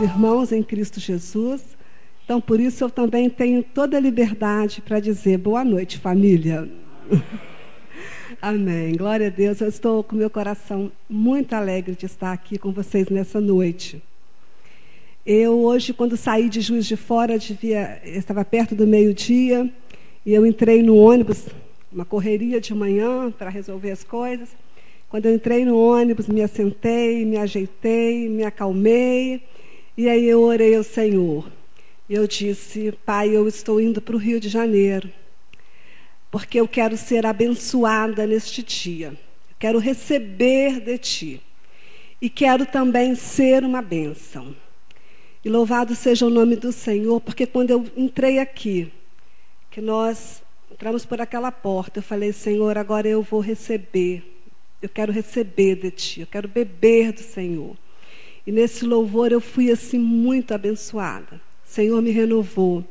irmãos em Cristo Jesus. Então, por isso, eu também tenho toda a liberdade para dizer boa noite, família. Amém. Glória a Deus. Eu estou com meu coração muito alegre de estar aqui com vocês nessa noite. Eu hoje, quando saí de Juiz de Fora, estava perto do meio-dia, e eu entrei no ônibus, uma correria de manhã para resolver as coisas. Quando eu entrei no ônibus, me assentei, me ajeitei, me acalmei, e aí eu orei ao Senhor. Eu disse: Pai, eu estou indo para o Rio de Janeiro, porque eu quero ser abençoada neste dia. Eu quero receber de Ti. E quero também ser uma bênção. E louvado seja o nome do Senhor, porque quando eu entrei aqui, que nós entramos por aquela porta, eu falei: Senhor, agora eu vou receber. Eu quero receber de Ti, eu quero beber do Senhor. E nesse louvor eu fui assim muito abençoada. O Senhor me renovou.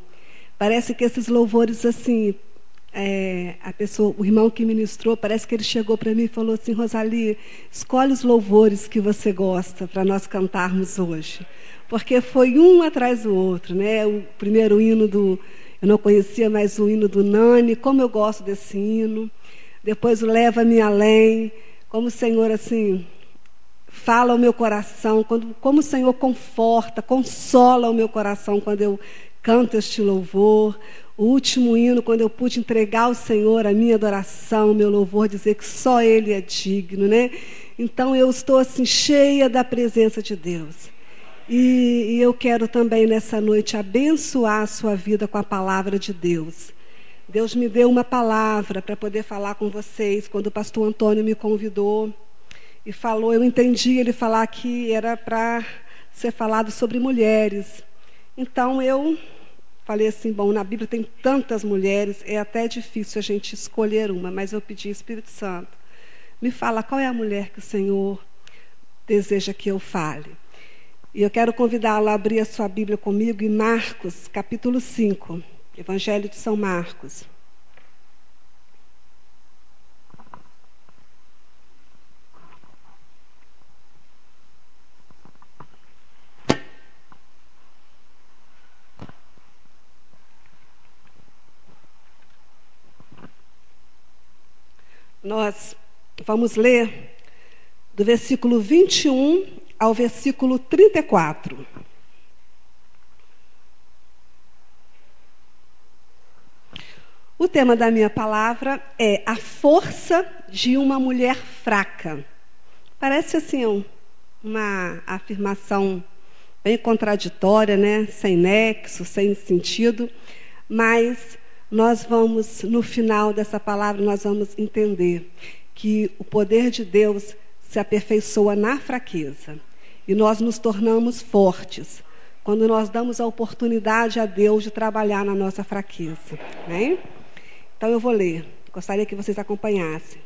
Parece que esses louvores assim, o irmão que ministrou, parece que ele chegou para mim e falou assim: Rosali, escolhe os louvores que você gosta para nós cantarmos hoje. Porque foi um atrás do outro, né? O primeiro hino eu não conhecia mais o hino do Nani, como eu gosto desse hino. Depois o Leva-me Além, como o Senhor assim fala ao meu coração, como o Senhor conforta, consola o meu coração quando eu canto este louvor. O último hino, quando eu pude entregar ao Senhor a minha adoração, o meu louvor, dizer que só Ele é digno, né? Então eu estou assim cheia da presença de Deus. E eu quero também nessa noite abençoar a sua vida com a palavra de Deus. Deus me deu uma palavra para poder falar com vocês quando o pastor Antônio me convidou e falou. Eu entendi ele falar que era para ser falado sobre mulheres. Então eu falei assim: bom, na Bíblia tem tantas mulheres, é até difícil a gente escolher uma, mas eu pedi: Espírito Santo, me fala qual é a mulher que o Senhor deseja que eu fale. E eu quero convidá-lo a abrir a sua Bíblia comigo em Marcos, capítulo 5, Evangelho de São Marcos. Nós vamos ler do versículo 21 ao versículo 34. O tema da minha palavra é a força de uma mulher fraca. Parece assim uma afirmação bem contraditória, né? Sem nexo, sem sentido, mas nós vamos, no final dessa palavra, nós vamos entender que o poder de Deus se aperfeiçoa na fraqueza. E nós nos tornamos fortes quando nós damos a oportunidade a Deus de trabalhar na nossa fraqueza. Né? Então eu vou ler, gostaria que vocês acompanhassem.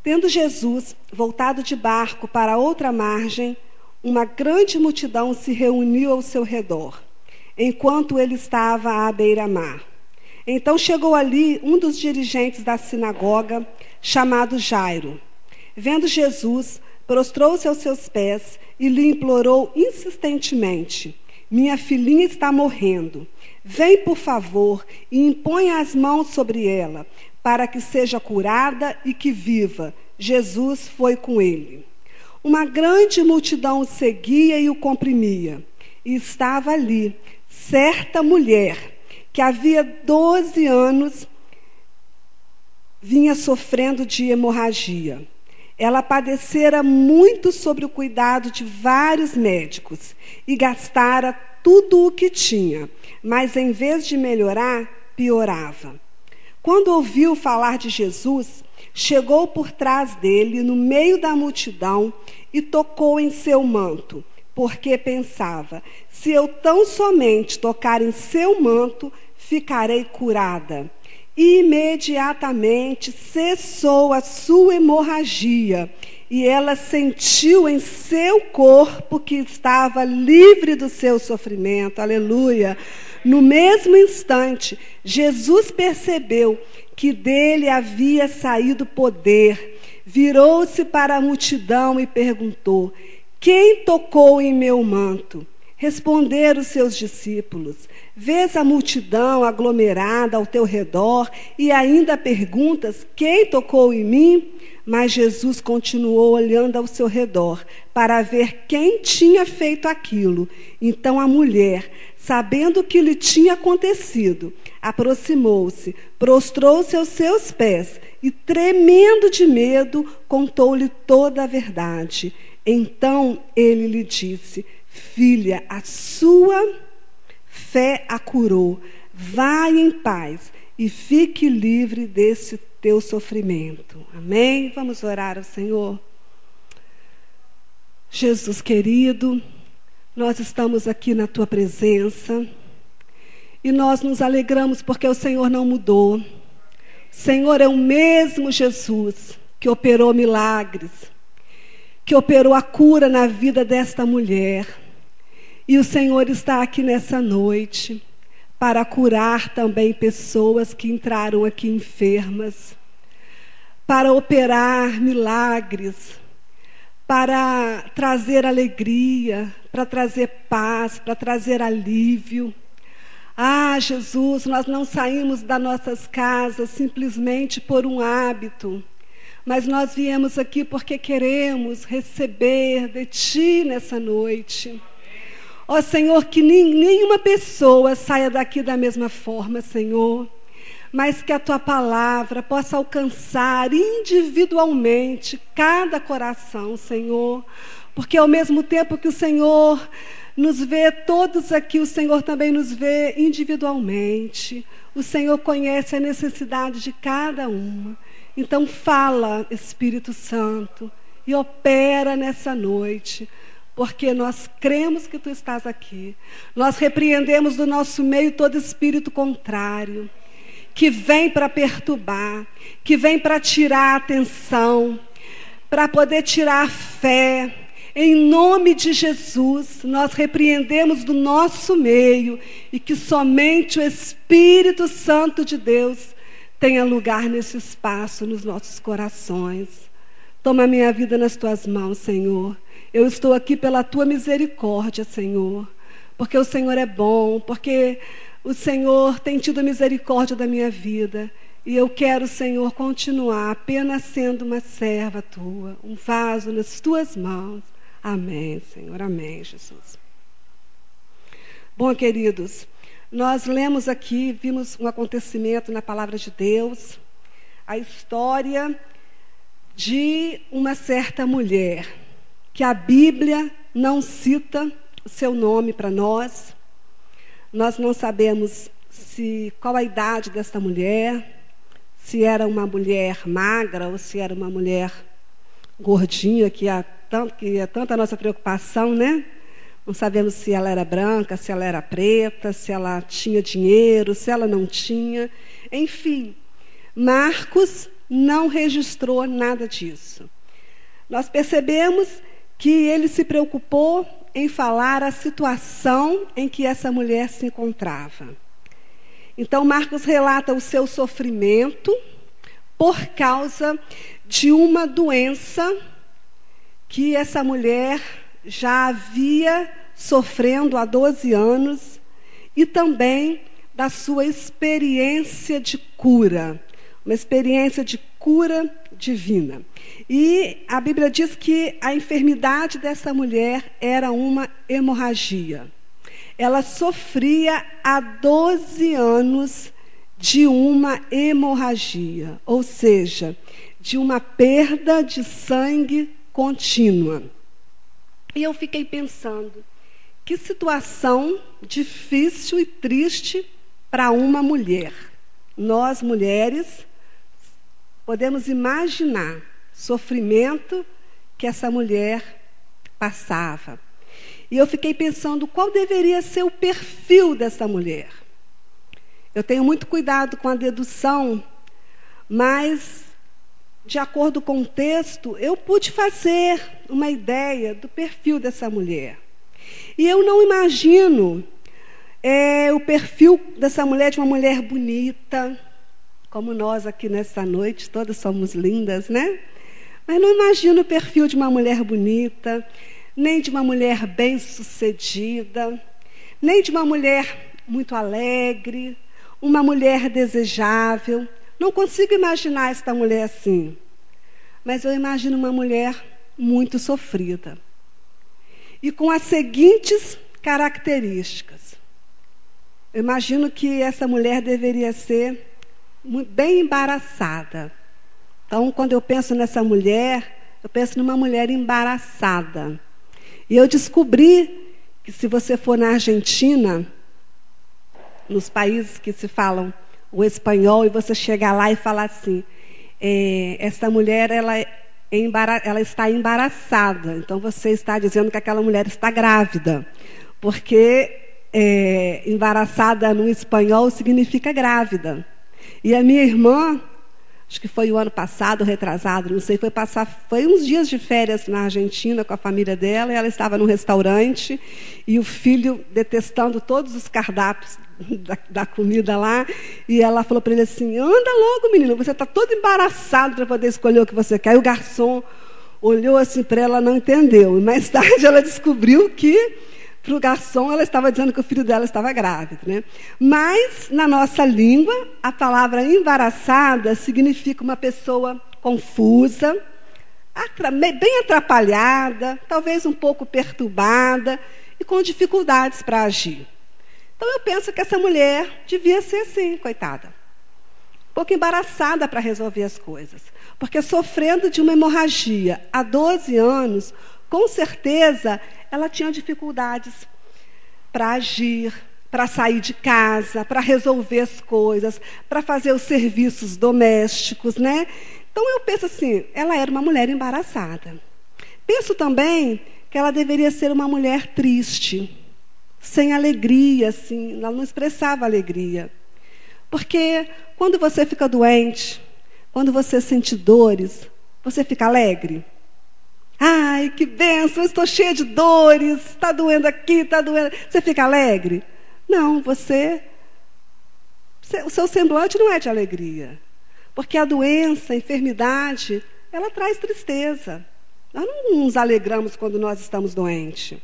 Tendo Jesus voltado de barco para outra margem, uma grande multidão se reuniu ao seu redor, enquanto ele estava à beira-mar. Então chegou ali um dos dirigentes da sinagoga, chamado Jairo. Vendo Jesus, prostrou-se aos seus pés e lhe implorou insistentemente: minha filhinha está morrendo. Vem, por favor, e imponha as mãos sobre ela, para que seja curada e que viva. Jesus foi com ele. Uma grande multidão o seguia e o comprimia. E estava ali certa mulher, que havia 12 anos vinha sofrendo de hemorragia. Ela padecera muito sob o cuidado de vários médicos e gastara tudo o que tinha, mas em vez de melhorar, piorava. Quando ouviu falar de Jesus, chegou por trás dele, no meio da multidão, e tocou em seu manto, porque pensava: se eu tão somente tocar em seu manto, ficarei curada. Imediatamente cessou a sua hemorragia e ela sentiu em seu corpo que estava livre do seu sofrimento. Aleluia! No mesmo instante, Jesus percebeu que dele havia saído poder. Virou-se para a multidão e perguntou: quem tocou em meu manto? Responderam os seus discípulos: vês a multidão aglomerada ao teu redor e ainda perguntas: quem tocou em mim? Mas Jesus continuou olhando ao seu redor para ver quem tinha feito aquilo. Então a mulher, sabendo o que lhe tinha acontecido, aproximou-se, prostrou-se aos seus pés e, tremendo de medo, contou-lhe toda a verdade. Então ele lhe disse: filha, a sua fé a curou. Vai em paz e fique livre desse teu sofrimento. Amém? Vamos orar ao Senhor. Jesus querido, nós estamos aqui na tua presença e nós nos alegramos porque o Senhor não mudou. O Senhor é o mesmo Jesus que operou milagres, que operou a cura na vida desta mulher. E o Senhor está aqui nessa noite para curar também pessoas que entraram aqui enfermas, para operar milagres, para trazer alegria, para trazer paz, para trazer alívio. Ah, Jesus, nós não saímos das nossas casas simplesmente por um hábito, mas nós viemos aqui porque queremos receber de Ti nessa noite. Ó Senhor, que nenhuma pessoa saia daqui da mesma forma, Senhor, mas que a Tua palavra possa alcançar individualmente cada coração, Senhor, porque ao mesmo tempo que o Senhor nos vê todos aqui, o Senhor também nos vê individualmente. O Senhor conhece a necessidade de cada uma. Então fala, Espírito Santo, e opera nessa noite, porque nós cremos que Tu estás aqui. Nós repreendemos do nosso meio todo espírito contrário, que vem para perturbar, que vem para tirar a atenção, para poder tirar a fé. Em nome de Jesus, nós repreendemos do nosso meio e que somente o Espírito Santo de Deus tenha lugar nesse espaço, nos nossos corações. Toma a minha vida nas Tuas mãos, Senhor. Eu estou aqui pela Tua misericórdia, Senhor, porque o Senhor é bom, porque o Senhor tem tido misericórdia da minha vida. E eu quero, Senhor, continuar apenas sendo uma serva Tua, um vaso nas Tuas mãos. Amém, Senhor. Amém, Jesus. Bom, queridos, nós lemos aqui, vimos um acontecimento na palavra de Deus, a história de uma certa mulher, que a Bíblia não cita o seu nome para nós. Nós não sabemos qual a idade desta mulher, se era uma mulher magra ou se era uma mulher gordinha, que é tanta a nossa preocupação, né? Não sabemos se ela era branca, se ela era preta, se ela tinha dinheiro, se ela não tinha. Enfim, Marcos não registrou nada disso. Nós percebemos que ele se preocupou em falar a situação em que essa mulher se encontrava. Então, Marcos relata o seu sofrimento por causa de uma doença que essa mulher já havia sofrendo há 12 anos e também da sua experiência de cura, uma experiência de cura divina. E a Bíblia diz que a enfermidade dessa mulher era uma hemorragia. Ela sofria há 12 anos de uma hemorragia, ou seja, de uma perda de sangue contínua. E eu fiquei pensando, que situação difícil e triste para uma mulher. Nós, mulheres, podemos imaginar o sofrimento que essa mulher passava. E eu fiquei pensando qual deveria ser o perfil dessa mulher. Eu tenho muito cuidado com a dedução, mas, de acordo com o texto, eu pude fazer uma ideia do perfil dessa mulher. E eu não imagino o perfil dessa mulher de uma mulher bonita, como nós aqui nessa noite, todas somos lindas, né? Mas não imagino o perfil de uma mulher bonita, nem de uma mulher bem-sucedida, nem de uma mulher muito alegre, uma mulher desejável. Não consigo imaginar esta mulher assim. Mas eu imagino uma mulher muito sofrida. E com as seguintes características. Eu imagino que essa mulher deveria ser bem embaraçada. Então, quando eu penso nessa mulher, eu penso numa mulher embaraçada. E eu descobri que se você for na Argentina, nos países que se falam o espanhol, e você chegar lá e falar assim, essa mulher ela está embaraçada. Então, você está dizendo que aquela mulher está grávida. Porque embaraçada no espanhol significa grávida. E a minha irmã, acho que foi o ano passado, retrasado, não sei, foi uns dias de férias na Argentina com a família dela, e ela estava num restaurante, e o filho detestando todos os cardápios da comida lá, e ela falou para ele assim, anda logo, menino, você está todo embaraçado para poder escolher o que você quer. E o garçom olhou assim para ela, não entendeu. E mais tarde ela descobriu que, para o garçom, ela estava dizendo que o filho dela estava grávido, né? Mas, na nossa língua, a palavra embaraçada significa uma pessoa confusa, bem atrapalhada, talvez um pouco perturbada e com dificuldades para agir. Então, eu penso que essa mulher devia ser assim, coitada. Um pouco embaraçada para resolver as coisas. Porque sofrendo de uma hemorragia há 12 anos, com certeza, ela tinha dificuldades para agir, para sair de casa, para resolver as coisas, para fazer os serviços domésticos, né? Então, eu penso assim, ela era uma mulher embaraçada. Penso também que ela deveria ser uma mulher triste, sem alegria, assim, ela não expressava alegria. Porque quando você fica doente, quando você sente dores, você fica alegre. Ai, que bênção, estou cheia de dores, está doendo aqui, está doendo. Você fica alegre? Não, o seu semblante não é de alegria. Porque a doença, a enfermidade, ela traz tristeza. Nós não nos alegramos quando nós estamos doentes.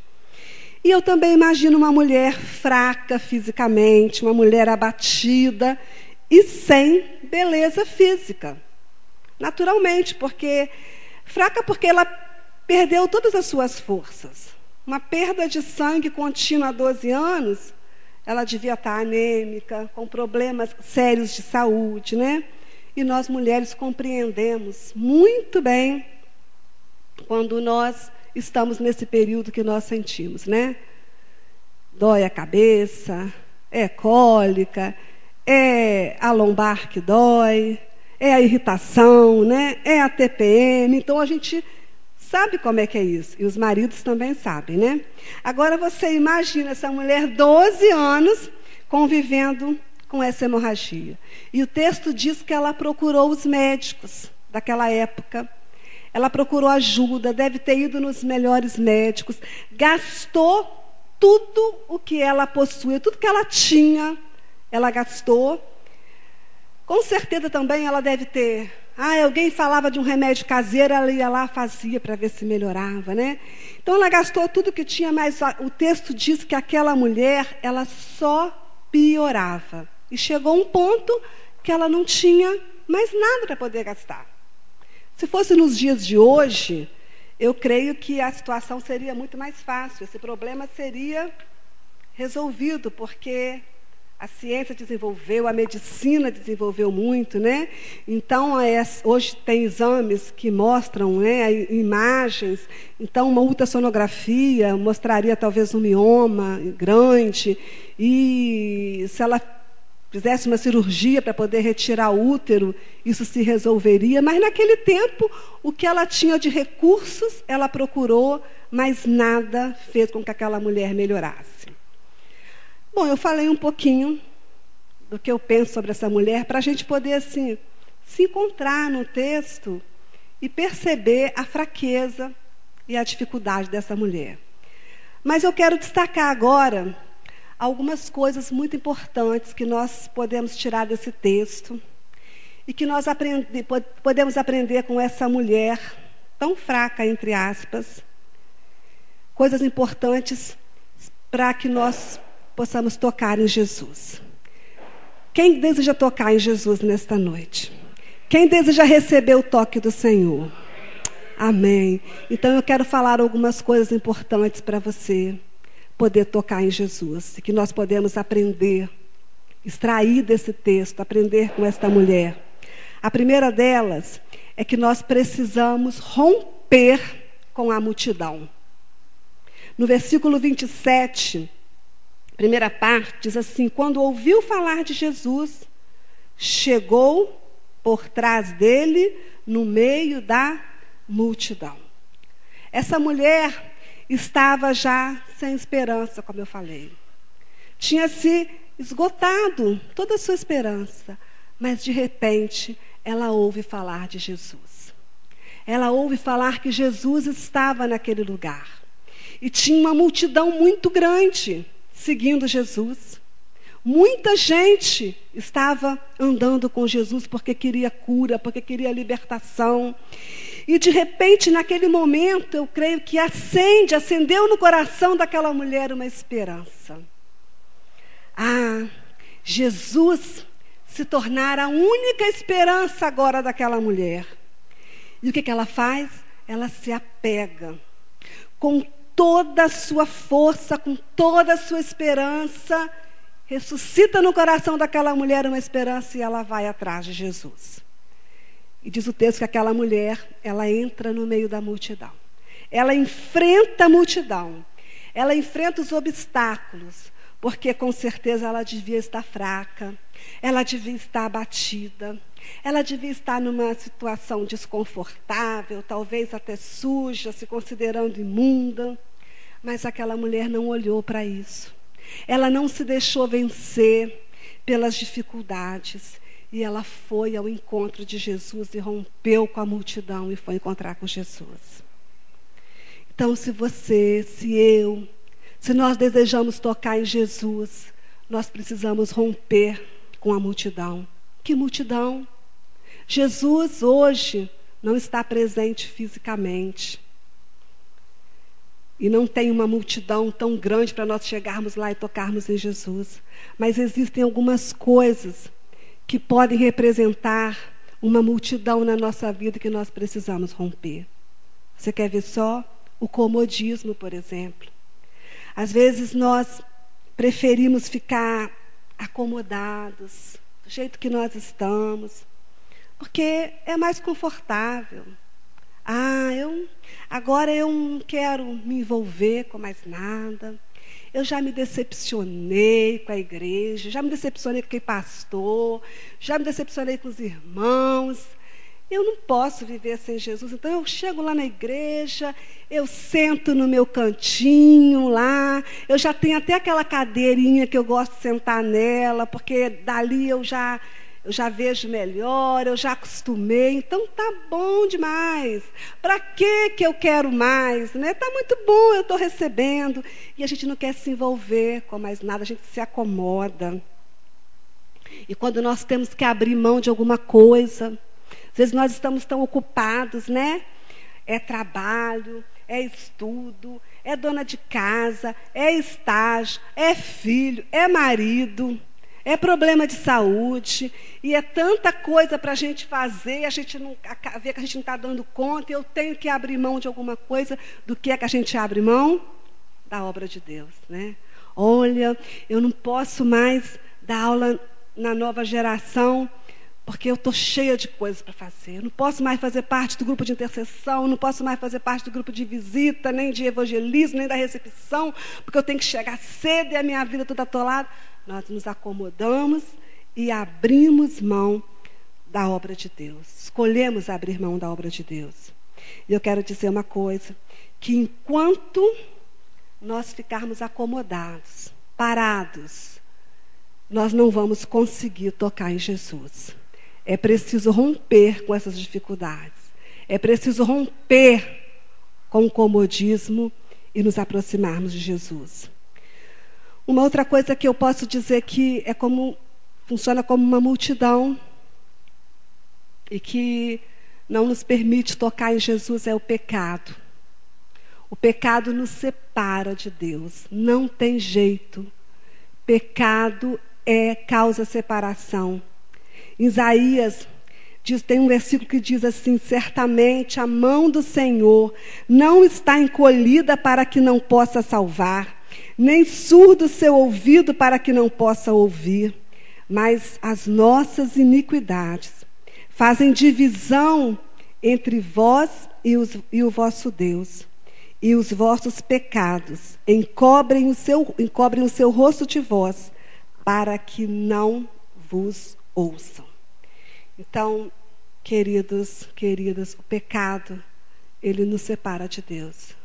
E eu também imagino uma mulher fraca fisicamente, uma mulher abatida e sem beleza física. Naturalmente, fraca porque ela perdeu todas as suas forças. Uma perda de sangue contínua há 12 anos, ela devia estar anêmica, com problemas sérios de saúde, né? E nós, mulheres, compreendemos muito bem quando nós estamos nesse período que nós sentimos, né? Dói a cabeça, é cólica, é a lombar que dói, é a irritação, né? É a TPM. Então, a gente sabe como é que é isso. E os maridos também sabem, né? Agora, você imagina essa mulher, 12 anos, convivendo com essa hemorragia. E o texto diz que ela procurou os médicos daquela época. Ela procurou ajuda, deve ter ido nos melhores médicos, gastou tudo o que ela possuía, tudo que ela tinha, ela gastou. Com certeza também ela deve ter... alguém falava de um remédio caseiro, ela ia lá, fazia para ver se melhorava, né? Então ela gastou tudo que tinha, mas o texto diz que aquela mulher, ela só piorava. E chegou um ponto que ela não tinha mais nada para poder gastar. Se fosse nos dias de hoje, eu creio que a situação seria muito mais fácil. Esse problema seria resolvido, porque a ciência desenvolveu, a medicina desenvolveu muito, né? Então, hoje tem exames que mostram, né, imagens. Então, uma ultrassonografia mostraria talvez um mioma grande. E se ela fizesse uma cirurgia para poder retirar o útero, isso se resolveria. Mas, naquele tempo, o que ela tinha de recursos, ela procurou, mas nada fez com que aquela mulher melhorasse. Bom, eu falei um pouquinho do que eu penso sobre essa mulher, para a gente poder, assim, se encontrar no texto e perceber a fraqueza e a dificuldade dessa mulher. Mas eu quero destacar agora algumas coisas muito importantes que nós podemos tirar desse texto e que nós podemos aprender com essa mulher tão fraca, entre aspas, coisas importantes para que nós possamos tocar em Jesus. Quem deseja tocar em Jesus nesta noite? Quem deseja receber o toque do Senhor? Amém. Então eu quero falar algumas coisas importantes para você poder tocar em Jesus. E que nós podemos aprender, extrair desse texto, aprender com esta mulher. A primeira delas é que nós precisamos romper com a multidão. No versículo 27, primeira parte, diz assim: quando ouviu falar de Jesus, chegou por trás dele, no meio da multidão. Essa mulher estava já sem esperança, como eu falei. Tinha se esgotado toda a sua esperança, mas de repente ela ouve falar de Jesus. Ela ouve falar que Jesus estava naquele lugar. E tinha uma multidão muito grande seguindo Jesus. Muita gente estava andando com Jesus porque queria cura, porque queria libertação. E de repente, naquele momento, eu creio que acendeu no coração daquela mulher uma esperança. Jesus se tornara a única esperança agora daquela mulher. E o que ela faz? Ela se apega com toda a sua força, com toda a sua esperança, ressuscita no coração daquela mulher uma esperança e ela vai atrás de Jesus. E diz o texto que aquela mulher, ela entra no meio da multidão. Ela enfrenta a multidão. Ela enfrenta os obstáculos, porque com certeza ela devia estar fraca, ela devia estar abatida, ela devia estar numa situação desconfortável, talvez até suja, se considerando imunda. Mas aquela mulher não olhou para isso. Ela não se deixou vencer pelas dificuldades. E ela foi ao encontro de Jesus e rompeu com a multidão e foi encontrar com Jesus. Então, se nós desejamos tocar em Jesus, nós precisamos romper com a multidão. Que multidão? Jesus hoje não está presente fisicamente. E não tem uma multidão tão grande para nós chegarmos lá e tocarmos em Jesus. Mas existem algumas coisas que podem representar uma multidão na nossa vida que nós precisamos romper. Você quer ver só? O comodismo, por exemplo. Às vezes nós preferimos ficar acomodados, do jeito que nós estamos, porque é mais confortável. Agora eu não quero me envolver com mais nada. Eu já me decepcionei com a igreja, já me decepcionei com quem pastor, já me decepcionei com os irmãos. Eu não posso viver sem Jesus. Então eu chego lá na igreja, eu sento no meu cantinho lá, eu já tenho até aquela cadeirinha que eu gosto de sentar nela, porque dali eu já vejo melhor, eu já acostumei, então tá bom demais. Para que eu quero mais? Né? Tá muito bom, eu estou recebendo. E a gente não quer se envolver com mais nada, a gente se acomoda. E quando nós temos que abrir mão de alguma coisa, às vezes nós estamos tão ocupados, né? É trabalho, é estudo, é dona de casa, é estágio, é filho, é marido, é problema de saúde, e é tanta coisa para a gente fazer, a gente não vê que a gente não está dando conta, e eu tenho que abrir mão de alguma coisa. Do que é que a gente abre mão? Da obra de Deus, né? Olha, eu não posso mais dar aula na nova geração, porque eu estou cheia de coisas para fazer. Eu não posso mais fazer parte do grupo de intercessão, não posso mais fazer parte do grupo de visita, nem de evangelismo, nem da recepção, porque eu tenho que chegar cedo e a minha vida toda atolada. Nós nos acomodamos e abrimos mão da obra de Deus. Escolhemos abrir mão da obra de Deus. E eu quero dizer uma coisa, que enquanto nós ficarmos acomodados, parados, nós não vamos conseguir tocar em Jesus. É preciso romper com essas dificuldades. É preciso romper com o comodismo e nos aproximarmos de Jesus. Uma outra coisa que eu posso dizer que funciona como uma multidão e que não nos permite tocar em Jesus é o pecado. O pecado nos separa de Deus. Não tem jeito. Pecado causa separação. Em Isaías, tem um versículo que diz assim: certamente a mão do Senhor não está encolhida para que não possa salvar, nem surdo o seu ouvido para que não possa ouvir, mas as nossas iniquidades fazem divisão entre vós e o vosso Deus, e os vossos pecados encobrem o seu rosto de vós, para que não vos ouçam. Então, queridos, queridas, o pecado, ele nos separa de Deus.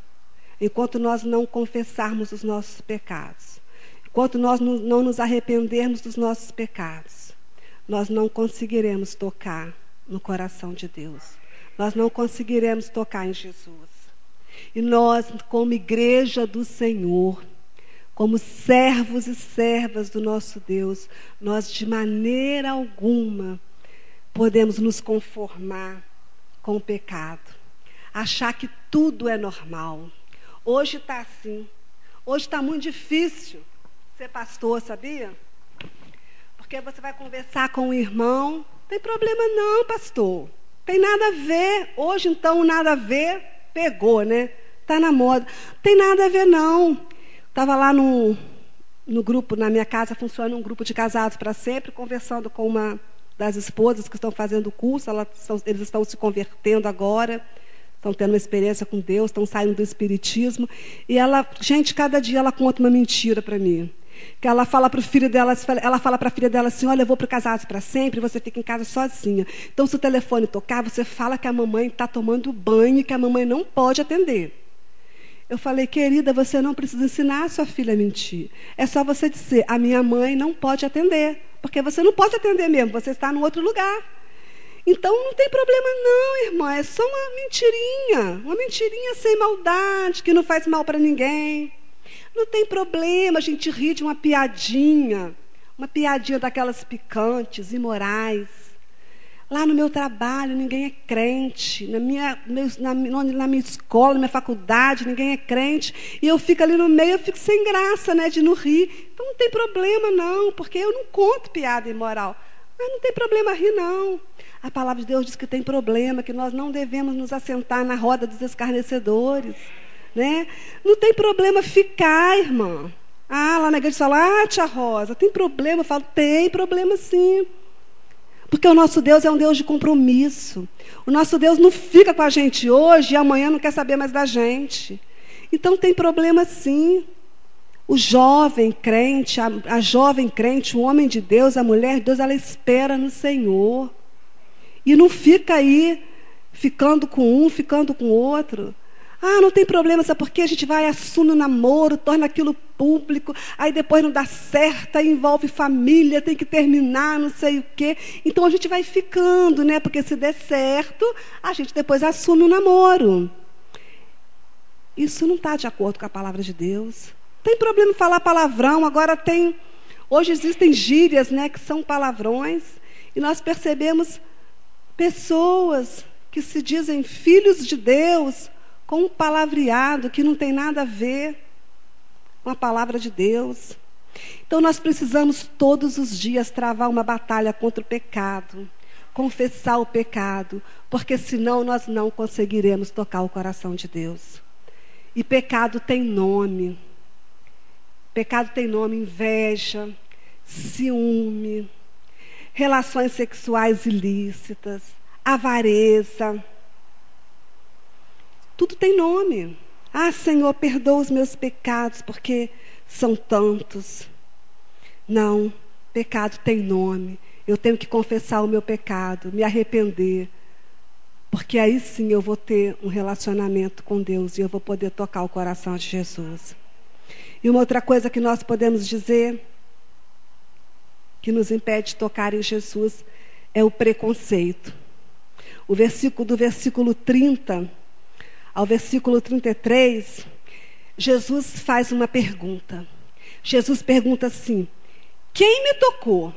Enquanto nós não confessarmos os nossos pecados, enquanto nós não nos arrependermos dos nossos pecados, nós não conseguiremos tocar no coração de Deus. Nós não conseguiremos tocar em Jesus. E nós, como igreja do Senhor, como servos e servas do nosso Deus, nós de maneira alguma podemos nos conformar com o pecado, achar que tudo é normal. Hoje está assim. Hoje está muito difícil ser pastor, sabia? Porque você vai conversar com um irmão, não tem problema não, pastor. Tem nada a ver. Hoje, então, nada a ver, pegou, né? Está na moda. Tem nada a ver, não. Estava lá no grupo, na minha casa, funciona um grupo de casados para sempre, conversando com uma das esposas que estão fazendo o curso. Eles estão se convertendo agora, estão tendo uma experiência com Deus, estão saindo do espiritismo. E gente, cada dia ela conta uma mentira para mim. Que ela fala para o filho dela, ela fala para a filha dela assim: olha, eu vou para o Casados para Sempre, você fica em casa sozinha. Então, se o telefone tocar, você fala que a mamãe está tomando banho e que a mamãe não pode atender. Eu falei: querida, você não precisa ensinar a sua filha a mentir. É só você dizer: a minha mãe não pode atender. Porque você não pode atender mesmo, você está em outro lugar. Então, não tem problema não, irmã. É só uma mentirinha sem maldade, que não faz mal para ninguém. Não tem problema a gente rir de uma piadinha daquelas picantes, imorais. Lá no meu trabalho, ninguém é crente. Na minha escola, na minha faculdade, ninguém é crente. E eu fico ali no meio, eu fico sem graça, né, de não rir. Então, não tem problema, não, porque eu não conto piada imoral. Mas não tem problema rir, não. A palavra de Deus diz que tem problema, que nós não devemos nos assentar na roda dos escarnecedores. Né? Não tem problema ficar, irmã. Lá na igreja fala: tia Rosa, tem problema? Eu falo: tem problema sim. Porque o nosso Deus é um Deus de compromisso. O nosso Deus não fica com a gente hoje e amanhã não quer saber mais da gente. Então tem problema sim. O jovem crente, a jovem crente, o homem de Deus, a mulher de Deus, ela espera no Senhor. E não fica aí ficando com um, ficando com o outro. Não tem problema, sabe por quê? A gente vai, assume o namoro, torna aquilo público, aí depois não dá certo, aí envolve família, tem que terminar, não sei o quê. Então a gente vai ficando, né? Porque se der certo, a gente depois assume o namoro. Isso não está de acordo com a palavra de Deus. Tem problema em falar palavrão, agora hoje existem gírias, né, que são palavrões, e nós percebemos pessoas que se dizem filhos de Deus, com um palavreado que não tem nada a ver com a palavra de Deus. Então, nós precisamos todos os dias travar uma batalha contra o pecado, confessar o pecado, porque senão nós não conseguiremos tocar o coração de Deus. E pecado tem nome. Pecado tem nome: inveja, ciúme, relações sexuais ilícitas, avareza. Tudo tem nome. Senhor, perdoa os meus pecados, porque são tantos. Não, pecado tem nome. Eu tenho que confessar o meu pecado, me arrepender, porque aí sim eu vou ter um relacionamento com Deus e eu vou poder tocar o coração de Jesus. E uma outra coisa que nós podemos dizer, que nos impede de tocar em Jesus, é o preconceito. Do versículo 30 ao versículo 33, Jesus faz uma pergunta. Jesus pergunta assim: quem me tocou?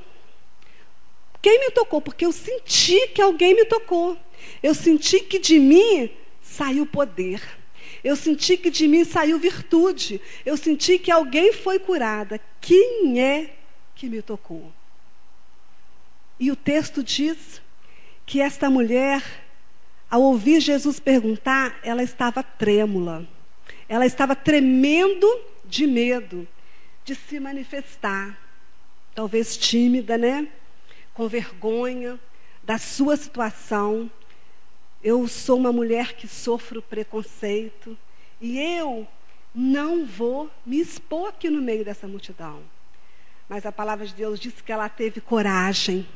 Quem me tocou? Porque eu senti que alguém me tocou. Eu senti que de mim saiu poder. Eu senti que de mim saiu virtude. Eu senti que alguém foi curada. Quem é que me tocou? E o texto diz que esta mulher, ao ouvir Jesus perguntar, ela estava trêmula. Ela estava tremendo de medo de se manifestar. Talvez tímida, né? Com vergonha da sua situação. Eu sou uma mulher que sofro preconceito e eu não vou me expor aqui no meio dessa multidão. Mas a palavra de Deus diz que ela teve coragem,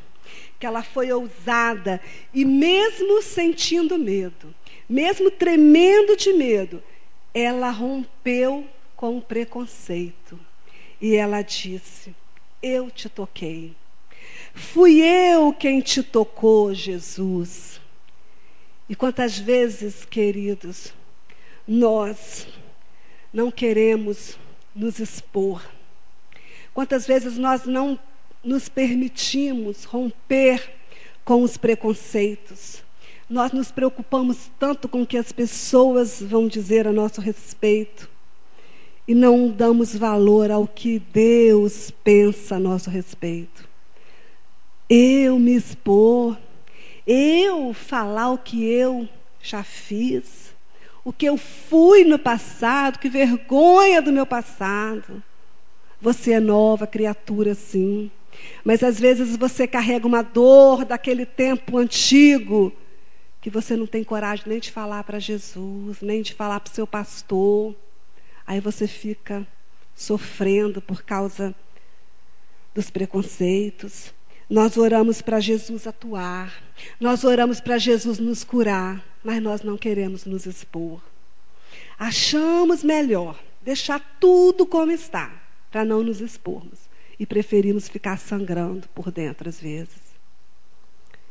que ela foi ousada e mesmo sentindo medo, mesmo tremendo de medo, ela rompeu com o preconceito e ela disse: eu te toquei. Fui eu quem te tocou, Jesus. E quantas vezes, queridos, nós não queremos nos expor. Quantas vezes nós não nos permitimos romper com os preconceitos. Nós nos preocupamos tanto com o que as pessoas vão dizer a nosso respeito e não damos valor ao que Deus pensa a nosso respeito. Eu me expor, eu falar o que eu já fiz, o que eu fui no passado, que vergonha do meu passado. Você é nova criatura, sim. Mas às vezes você carrega uma dor daquele tempo antigo, que você não tem coragem nem de falar para Jesus, nem de falar para o seu pastor. Aí você fica sofrendo por causa dos preconceitos. Nós oramos para Jesus atuar, nós oramos para Jesus nos curar, mas nós não queremos nos expor. Achamos melhor deixar tudo como está, para não nos expormos. E preferimos ficar sangrando por dentro às vezes.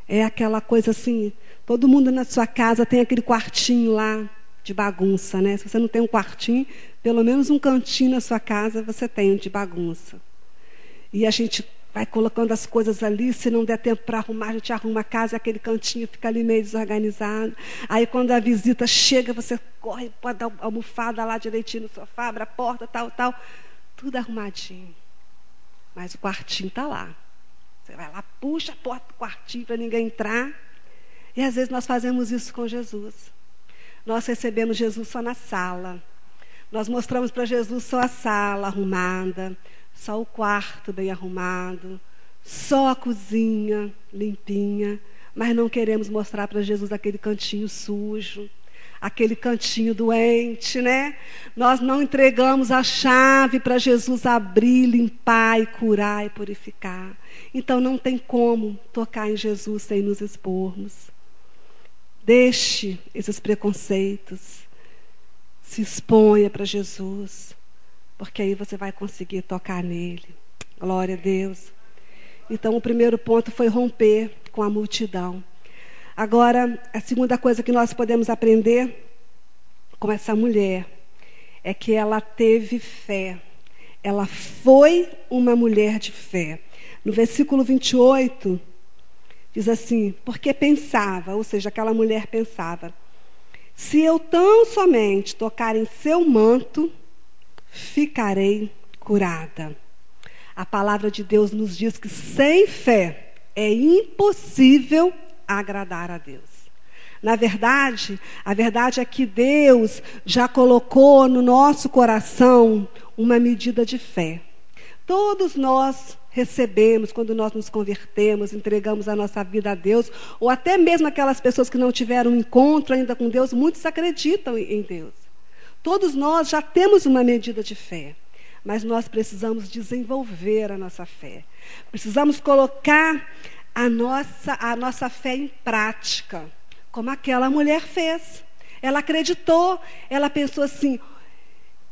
É aquela coisa assim, todo mundo na sua casa tem aquele quartinho lá de bagunça, né? Se você não tem um quartinho, pelo menos um cantinho na sua casa você tem de bagunça. E a gente vai colocando as coisas ali, se não der tempo para arrumar, a gente arruma a casa, aquele cantinho fica ali meio desorganizado. Aí quando a visita chega, você corre, pode dar a almofada lá direitinho no sofá, abre a porta, tal, tudo arrumadinho. Mas o quartinho está lá. Você vai lá, puxa a porta do quartinho para ninguém entrar. E às vezes nós fazemos isso com Jesus. Nós recebemos Jesus só na sala. Nós mostramos para Jesus só a sala arrumada, só o quarto bem arrumado, só a cozinha limpinha, mas não queremos mostrar para Jesus aquele cantinho sujo, aquele cantinho doente, né? Nós não entregamos a chave para Jesus abrir, limpar e curar e purificar. Então não tem como tocar em Jesus sem nos expormos. Deixe esses preconceitos, se exponha para Jesus, porque aí você vai conseguir tocar nele. Glória a Deus. Então o primeiro ponto foi romper com a multidão. Agora, a segunda coisa que nós podemos aprender com essa mulher é que ela teve fé. Ela foi uma mulher de fé. No versículo 28, diz assim: porque pensava, ou seja, aquela mulher pensava, se eu tão somente tocar em seu manto, ficarei curada. A palavra de Deus nos diz que sem fé é impossível agradar a Deus. Na verdade, a verdade é que Deus já colocou no nosso coração uma medida de fé. Todos nós recebemos, quando nós nos convertemos, entregamos a nossa vida a Deus, ou até mesmo aquelas pessoas que não tiveram um encontro ainda com Deus, muitos acreditam em Deus. Todos nós já temos uma medida de fé, mas nós precisamos desenvolver a nossa fé. Precisamos colocar a nossa fé em prática, como aquela mulher fez. Ela acreditou, ela pensou assim,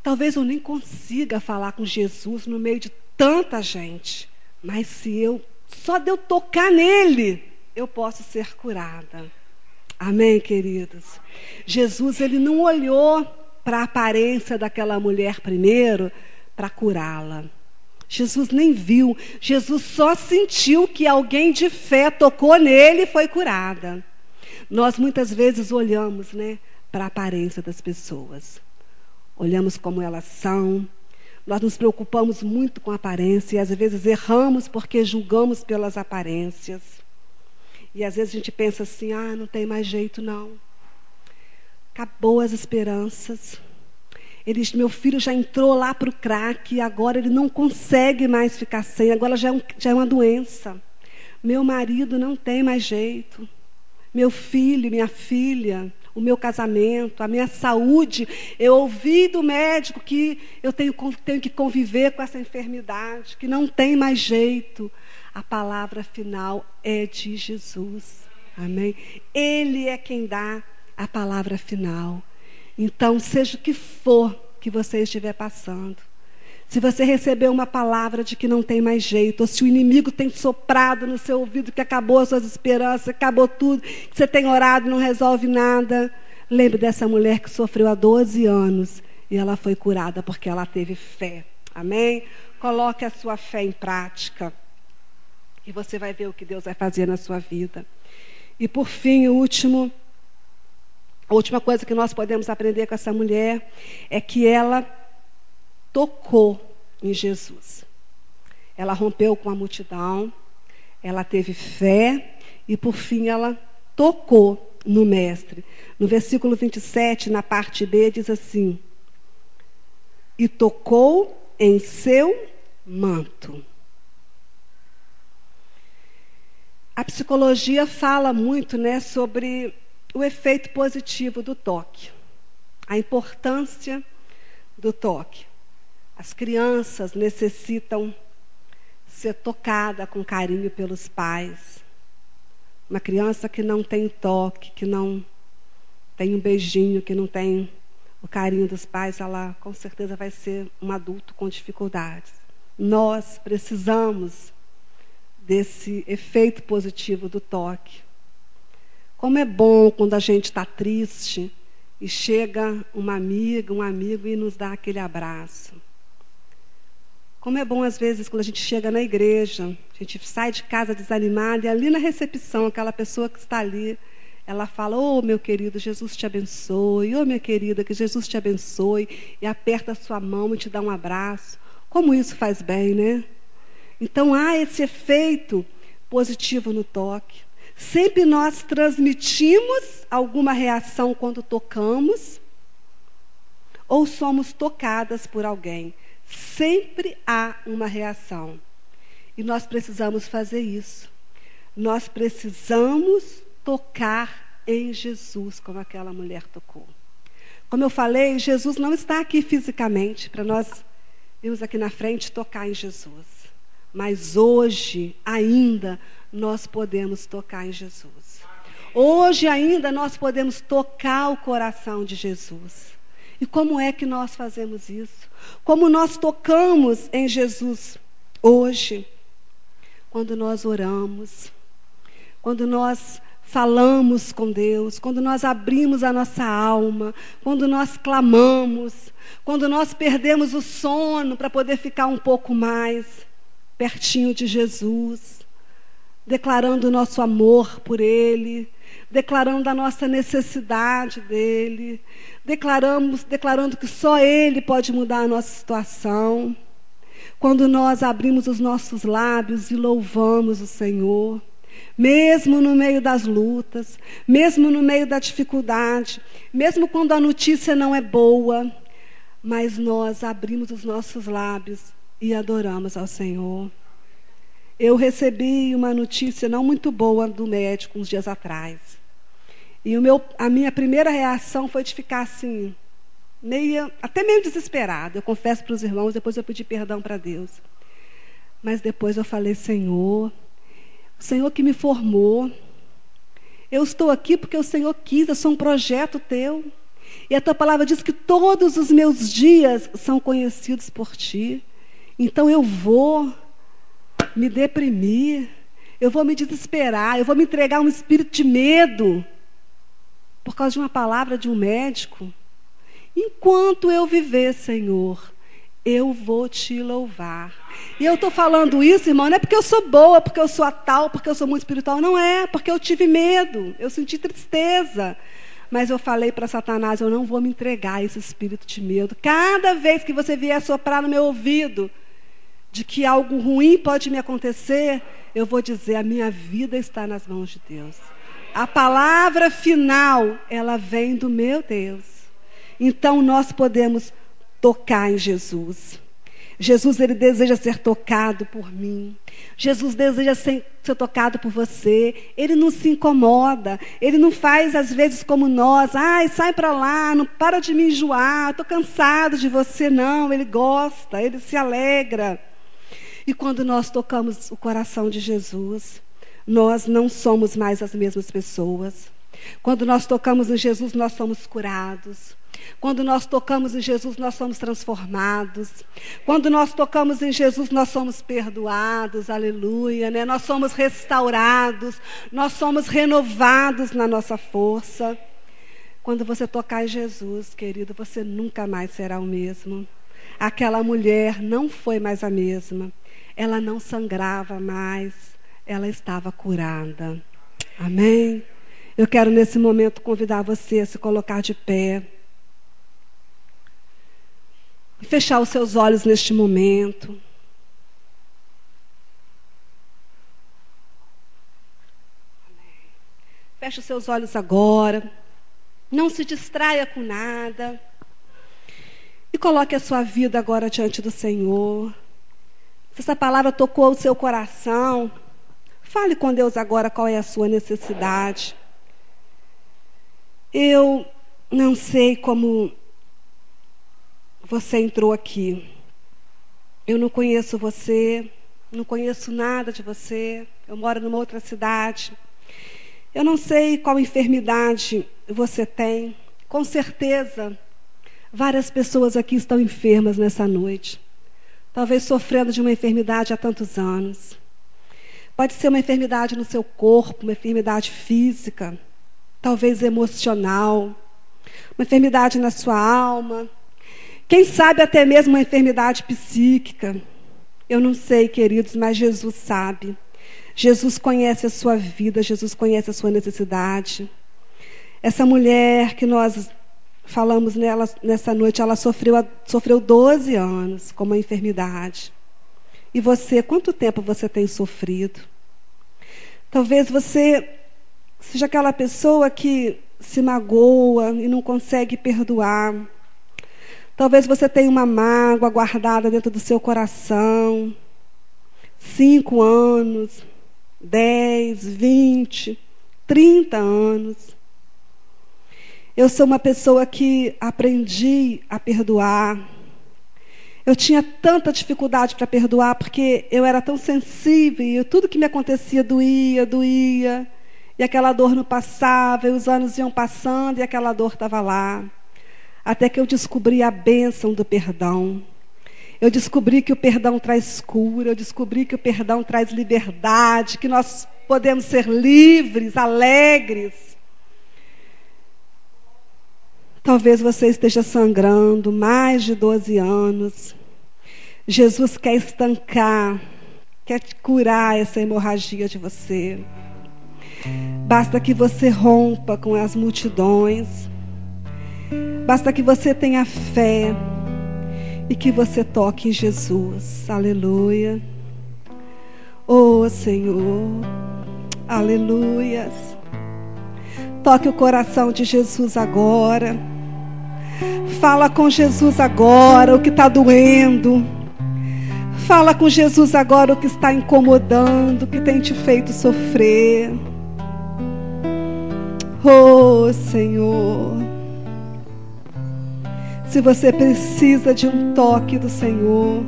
talvez eu nem consiga falar com Jesus no meio de tanta gente, mas só de eu tocar nele, eu posso ser curada. Amém, queridos? Jesus, ele não olhou para a aparência daquela mulher primeiro, para curá-la. Jesus nem viu, Jesus só sentiu que alguém de fé tocou nele e foi curada. Nós muitas vezes olhamos, né, para a aparência das pessoas. Olhamos como elas são. Nós nos preocupamos muito com a aparência e às vezes erramos porque julgamos pelas aparências. E às vezes a gente pensa assim, não tem mais jeito não. Acabou as esperanças. Meu filho já entrou lá para o crack e agora ele não consegue mais ficar sem, agora já é uma doença. Meu marido não tem mais jeito. Meu filho, minha filha, o meu casamento, a minha saúde. Eu ouvi do médico que eu tenho que conviver com essa enfermidade, que não tem mais jeito. A palavra final é de Jesus. Amém? Ele é quem dá a palavra final. Então, seja o que for que você estiver passando, se você receber uma palavra de que não tem mais jeito, ou se o inimigo tem soprado no seu ouvido que acabou as suas esperanças, acabou tudo, que você tem orado e não resolve nada, lembre dessa mulher que sofreu há 12 anos e ela foi curada porque ela teve fé. Amém? Coloque a sua fé em prática e você vai ver o que Deus vai fazer na sua vida. E por fim, a última coisa que nós podemos aprender com essa mulher é que ela tocou em Jesus. Ela rompeu com a multidão, ela teve fé e, por fim, ela tocou no Mestre. No versículo 27, na parte B, diz assim: e tocou em seu manto. A psicologia fala muito, sobre o efeito positivo do toque, a importância do toque. As crianças necessitam ser tocada com carinho pelos pais. Uma criança que não tem toque, que não tem um beijinho, que não tem o carinho dos pais, ela com certeza vai ser um adulto com dificuldades. Nós precisamos desse efeito positivo do toque. Como é bom quando a gente está triste e chega uma amiga, um amigo e nos dá aquele abraço. Como é bom, às vezes, quando a gente chega na igreja, a gente sai de casa desanimada e ali na recepção, aquela pessoa que está ali, ela fala: ô meu querido, Jesus te abençoe, ô minha querida, que Jesus te abençoe, e aperta a sua mão e te dá um abraço. Como isso faz bem, né? Então há esse efeito positivo no toque. Sempre nós transmitimos alguma reação quando tocamos, ou somos tocadas por alguém. Sempre há uma reação. E nós precisamos fazer isso. Nós precisamos tocar em Jesus, como aquela mulher tocou. Como eu falei, Jesus não está aqui fisicamente, para nós irmos aqui na frente tocar em Jesus. Mas hoje, ainda, nós podemos tocar em Jesus. Hoje ainda nós podemos tocar o coração de Jesus. E como é que nós fazemos isso? Como nós tocamos em Jesus hoje? Quando nós oramos, quando nós falamos com Deus, quando nós abrimos a nossa alma, quando nós clamamos, quando nós perdemos o sono para poder ficar um pouco mais pertinho de Jesus, declarando o nosso amor por Ele, declarando a nossa necessidade dEle, declarando que só Ele pode mudar a nossa situação. Quando nós abrimos os nossos lábios e louvamos o Senhor, mesmo no meio das lutas, mesmo no meio da dificuldade, mesmo quando a notícia não é boa, mas nós abrimos os nossos lábios e adoramos ao Senhor. Eu recebi uma notícia não muito boa do médico uns dias atrás. E a minha primeira reação foi de ficar assim, até meio desesperada. Eu confesso para os irmãos, depois eu pedi perdão para Deus. Mas depois eu falei: Senhor, o Senhor que me formou, eu estou aqui porque o Senhor quis, eu sou um projeto teu. E a tua palavra diz que todos os meus dias são conhecidos por ti. Então eu vou me deprimir, eu vou me desesperar, eu vou me entregar a um espírito de medo por causa de uma palavra de um médico. Enquanto eu viver, Senhor, eu vou te louvar. E eu estou falando isso, irmão, não é porque eu sou boa, porque eu sou a tal, porque eu sou muito espiritual, não é, porque eu tive medo, eu senti tristeza. Mas eu falei para Satanás, eu não vou me entregar a esse espírito de medo. Cada vez que você vier soprar no meu ouvido de que algo ruim pode me acontecer, eu vou dizer, a minha vida está nas mãos de Deus. A palavra final, ela vem do meu Deus. Então nós podemos tocar em Jesus. Jesus, ele deseja ser tocado por mim. Jesus deseja ser tocado por você. Ele não se incomoda. Ele não faz, às vezes, como nós. Ai, sai para lá, não para de me enjoar. Estou cansado de você. Não, ele gosta, ele se alegra. E quando nós tocamos o coração de Jesus, nós não somos mais as mesmas pessoas. Quando nós tocamos em Jesus, nós somos curados. Quando nós tocamos em Jesus, nós somos transformados. Quando nós tocamos em Jesus, nós somos perdoados, aleluia, né? Nós somos restaurados, nós somos renovados na nossa força. Quando você tocar em Jesus, querido, você nunca mais será o mesmo. Aquela mulher não foi mais a mesma. Ela não sangrava mais, ela estava curada. Amém? Eu quero nesse momento convidar você a se colocar de pé. E fechar os seus olhos neste momento. Feche os seus olhos agora. Não se distraia com nada. E coloque a sua vida agora diante do Senhor. Se essa palavra tocou o seu coração, fale com Deus agora qual é a sua necessidade. Eu não sei como você entrou aqui. Eu não conheço você, não conheço nada de você. Eu moro numa outra cidade. Eu não sei qual enfermidade você tem. Com certeza, várias pessoas aqui estão enfermas nessa noite. Talvez sofrendo de uma enfermidade há tantos anos. Pode ser uma enfermidade no seu corpo, uma enfermidade física, talvez emocional, uma enfermidade na sua alma. Quem sabe até mesmo uma enfermidade psíquica. Eu não sei, queridos, mas Jesus sabe. Jesus conhece a sua vida, Jesus conhece a sua necessidade. Essa mulher que nós falamos nela nessa noite, ela sofreu 12 anos com uma enfermidade. E você, quanto tempo você tem sofrido? Talvez você seja aquela pessoa que se magoa e não consegue perdoar. Talvez você tenha uma mágoa guardada dentro do seu coração. 5 anos, 10, 20, 30 anos. Eu sou uma pessoa que aprendi a perdoar. Eu tinha tanta dificuldade para perdoar porque eu era tão sensível e tudo que me acontecia doía. E aquela dor não passava, e os anos iam passando e aquela dor estava lá. Até que eu descobri a bênção do perdão. Eu descobri que o perdão traz cura, eu descobri que o perdão traz liberdade, que nós podemos ser livres, alegres. Talvez você esteja sangrando mais de 12 anos. Jesus quer estancar, quer curar essa hemorragia de você. Basta que você rompa com as multidões. Basta que você tenha fé e que você toque em Jesus. Aleluia. Oh, Senhor. Aleluias. Toque o coração de Jesus agora. Fala com Jesus agora o que está doendo. Fala com Jesus agora o que está incomodando, o que tem te feito sofrer. Oh, Senhor. Se você precisa de um toque do Senhor,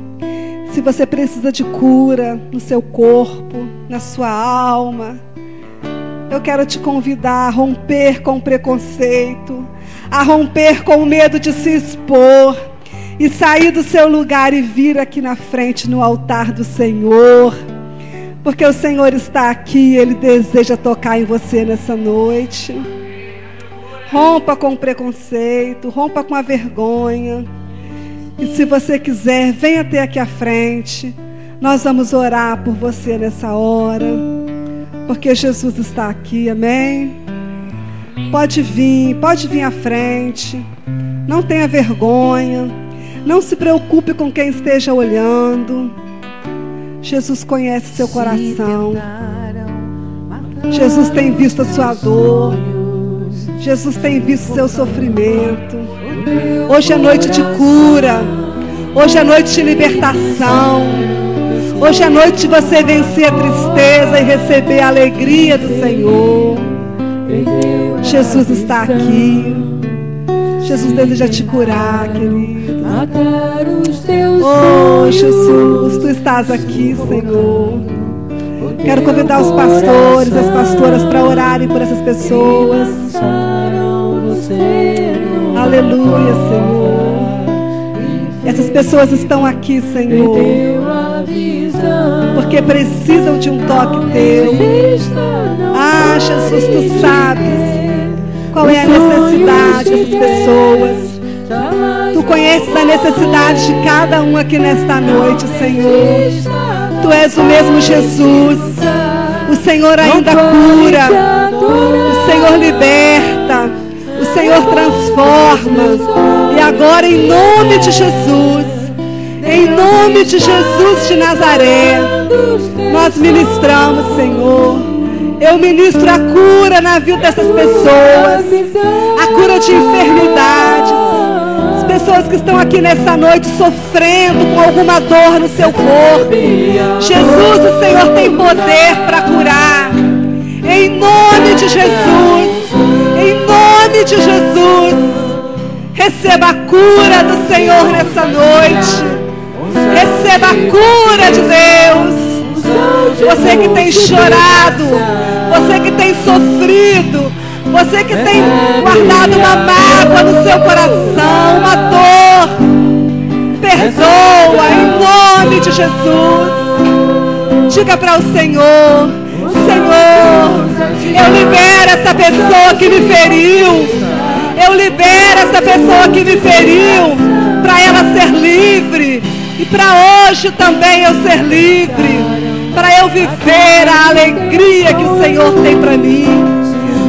se você precisa de cura no seu corpo, na sua alma, eu quero te convidar a romper com o preconceito, a romper com o medo de se expor e sair do seu lugar e vir aqui na frente no altar do Senhor, porque o Senhor está aqui, Ele deseja tocar em você nessa noite. Rompa com o preconceito, rompa com a vergonha. E se você quiser, venha até aqui à frente. Nós vamos orar por você nessa hora, porque Jesus está aqui, amém? Pode vir à frente. Não tenha vergonha. Não se preocupe com quem esteja olhando. Jesus conhece seu coração. Jesus tem visto a sua dor. Jesus tem visto seu sofrimento. Hoje é noite de cura. Hoje é noite de libertação. Hoje é noite de você vencer a tristeza e receber a alegria do Senhor. Jesus está aqui. Jesus deseja te curar, querido. Oh, Jesus, tu estás aqui, Senhor. Quero convidar os pastores, as pastoras para orarem por essas pessoas. Aleluia, Senhor. Essas pessoas estão aqui, Senhor, porque precisam de um toque teu. Ah, Jesus, tu sabes qual é a necessidade dessas pessoas. Tu conheces a necessidade de cada um aqui nesta noite, Senhor. Tu és o mesmo Jesus. O Senhor ainda cura. O Senhor liberta. O Senhor transforma. E agora, em nome de Jesus, em nome de Jesus de Nazaré, nós ministramos, Senhor. Eu ministro a cura na vida dessas pessoas, a cura de enfermidades. As pessoas que estão aqui nessa noite sofrendo com alguma dor no seu corpo. Jesus, o Senhor tem poder para curar. Em nome de Jesus, em nome de Jesus, receba a cura do Senhor nessa noite. Receba a cura de Deus. Você que tem chorado, você que tem sofrido, você que tem guardado uma mágoa no seu coração, uma dor, perdoa em nome de Jesus. Diga para o Senhor: Senhor, eu libero essa pessoa que me feriu. Eu libero essa pessoa que me feriu, para ela ser livre. E para hoje também eu ser livre, para eu viver a alegria que o Senhor tem para mim.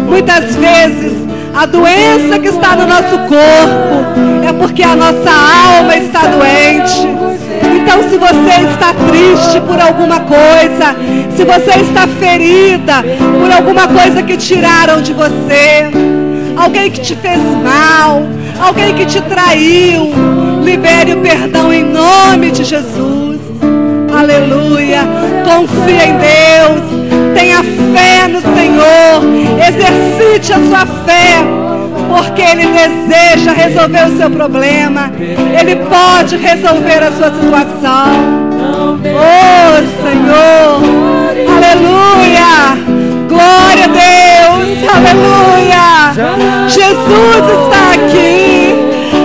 Muitas vezes a doença que está no nosso corpo é porque a nossa alma está doente. Então, se você está triste por alguma coisa, se você está ferida por alguma coisa que tiraram de você, alguém que te fez mal, alguém que te traiu, libere o perdão em nome de Jesus. Aleluia. Confia em Deus. Tenha fé no Senhor. Exercite a sua fé, porque Ele deseja resolver o seu problema. Ele pode resolver a sua situação. Oh, Senhor. Aleluia. Glória a Deus. Aleluia. Jesus está aqui.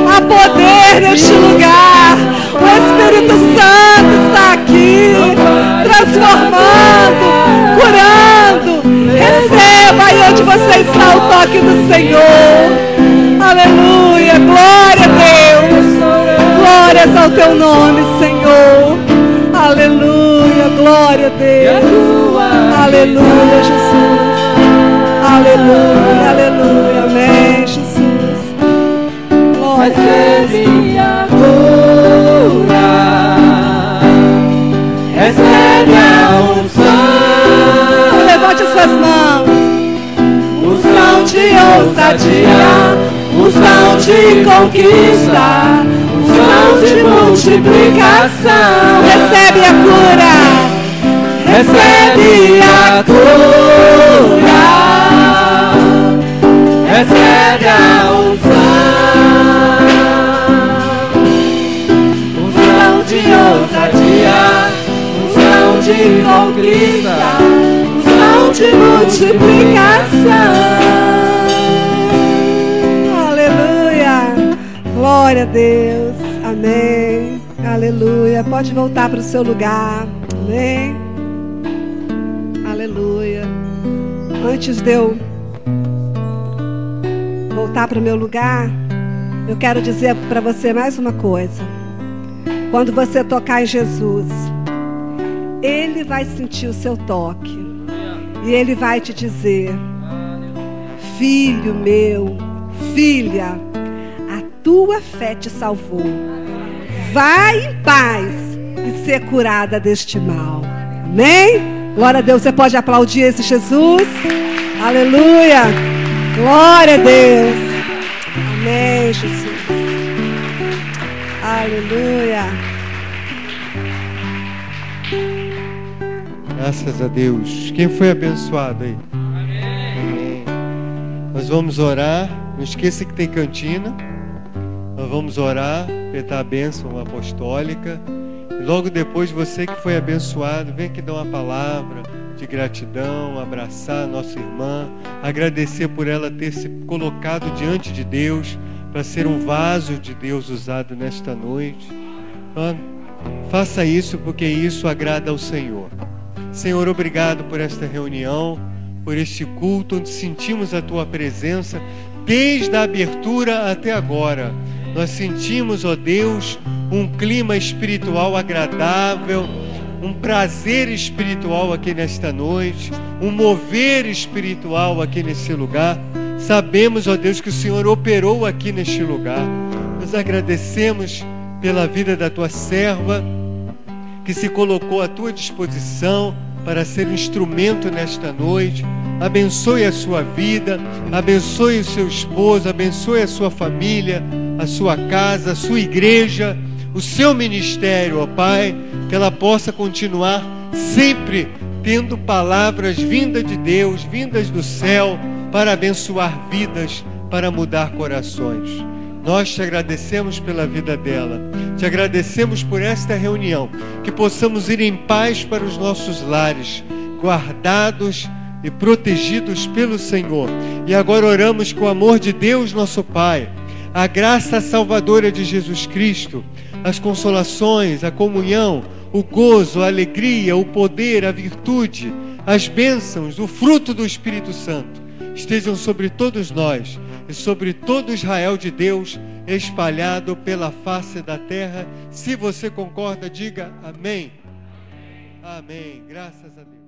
Há poder neste lugar. O Espírito Santo está aqui, transformando, curando. Receba aí onde você está o toque do Senhor. Aleluia, glória a Deus. Glórias ao teu nome, Senhor. Aleluia, glória a Deus. Aleluia, Jesus. Aleluia, aleluia, amém, Jesus. Glória a Deus. Recebe a unção. Levante as suas mãos. Unção de ousadia, unção de conquista, unção de multiplicação. Recebe a cura. Recebe a cura. Recebe a unção. Unção de ousadia, unção de conquista, unção de multiplicação. Aleluia. Glória a Deus. Amém. Aleluia. Pode voltar para o seu lugar. Amém. Aleluia. Antes de eu voltar para o meu lugar, eu quero dizer para você mais uma coisa. Quando você tocar em Jesus, vai sentir o seu toque. E Ele vai te dizer: filho meu, filha, a tua fé te salvou. Vai em paz e ser curada deste mal. Amém? Glória a Deus. Você pode aplaudir esse Jesus? Aleluia. Glória a Deus. Amém, Jesus. Aleluia. Graças a Deus. Quem foi abençoado aí? Amém. Nós vamos orar. Não esqueça que tem cantina. Nós vamos orar, pedir a bênção apostólica. E logo depois, você que foi abençoado, vem aqui dar uma palavra de gratidão, abraçar a nossa irmã, agradecer por ela ter se colocado diante de Deus para ser um vaso de Deus usado nesta noite. Faça isso, porque isso agrada ao Senhor. Senhor, obrigado por esta reunião, por este culto onde sentimos a Tua presença desde a abertura até agora. Nós sentimos, ó Deus, um clima espiritual agradável, um prazer espiritual aqui nesta noite, um mover espiritual aqui nesse lugar. Sabemos, ó Deus, que o Senhor operou aqui neste lugar. Nós agradecemos pela vida da Tua serva, que se colocou à Tua disposição para ser um instrumento nesta noite. Abençoe a sua vida, abençoe o seu esposo, abençoe a sua família, a sua casa, a sua igreja, o seu ministério, ó Pai, que ela possa continuar sempre tendo palavras vindas de Deus, vindas do céu, para abençoar vidas, para mudar corações. Nós te agradecemos pela vida dela, te agradecemos por esta reunião, que possamos ir em paz para os nossos lares, guardados e protegidos pelo Senhor. E agora oramos com o amor de Deus, nosso Pai, a graça salvadora de Jesus Cristo, as consolações, a comunhão, o gozo, a alegria, o poder, a virtude, as bênçãos, o fruto do Espírito Santo estejam sobre todos nós e sobre todo Israel de Deus, espalhado pela face da terra. Se você concorda, diga amém. Amém. Graças a Deus.